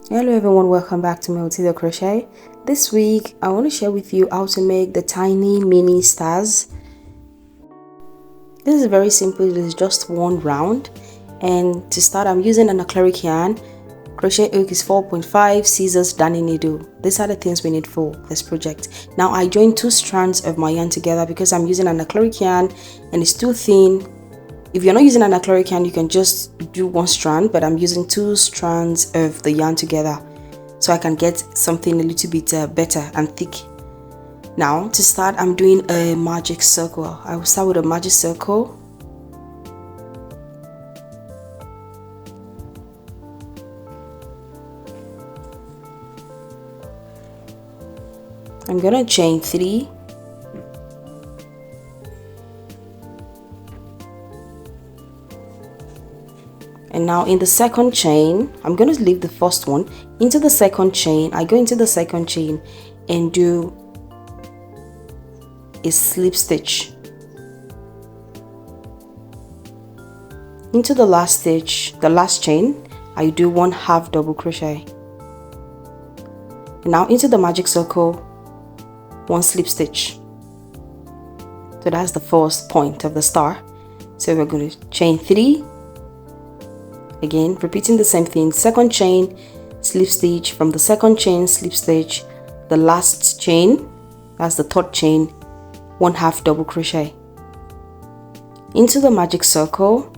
Hello everyone, welcome back to Maltida Crochet. This week I want to share with you how to make the tiny mini stars. This is very simple. It is just one round, and to start I'm using an acrylic yarn. Crochet hook is 4.5, scissors, darning needle. These are the things we need for this project. Now I joined two strands of my yarn together because I'm using an acrylic yarn and it's too thin. If you're not using an acrylic yarn, you can just do one strand, but I'm using two strands of the yarn together so I can get something a little bit better and thick. Now to start, I'm doing a magic circle. I will start with a magic circle. I'm gonna chain 3. And now in the second chain, I'm going to leave the first one. Into the second chain, I go into the second chain and do a slip stitch. Into the last stitch, the last chain, I do 1/2 double crochet. And now into the magic circle, 1 slip stitch. So that's the first point of the star. So we're going to chain 3. Again, repeating the same thing. Second chain, slip stitch. From the second chain, slip stitch. The last chain, that's the third chain, 1/2 double crochet. Into the magic circle,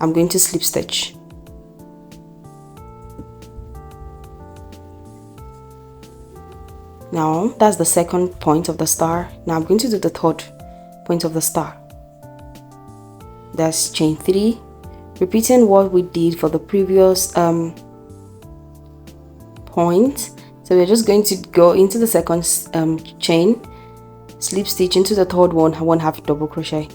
I'm going to slip stitch. Now that's the second point of the star. Now I'm going to do the third point of the star. That's chain 3. Repeating what we did for the previous point. So we're just going to go into the second chain, slip stitch into the third one, 1/2 double crochet.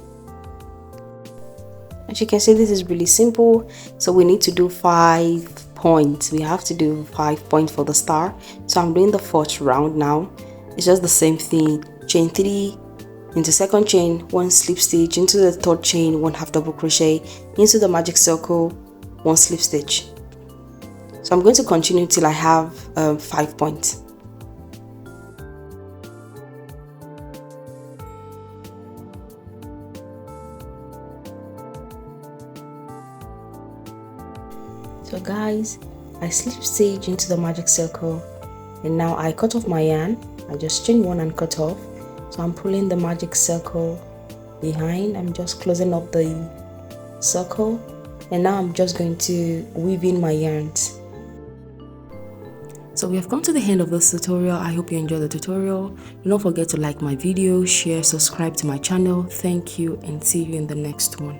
As you can see, this is really simple. So we need to do 5 points. We have to do 5 points for the star. So I'm doing the fourth round now. It's just the same thing. Chain 3 into second chain, 1 slip stitch, into the third chain, 1/2 double crochet, into the magic circle, 1 slip stitch. So I'm going to continue till I have 5 points. So guys, I slip stitch into the magic circle, and now I cut off my yarn. I just chain 1 and cut off. So I'm pulling the magic circle behind. I'm just closing up the circle, and now I'm just going to weave in my yarns. So we have come to the end of this tutorial. I hope you enjoyed the tutorial. Do not forget to like my video, share, subscribe to my channel. Thank you, and see you in the next one.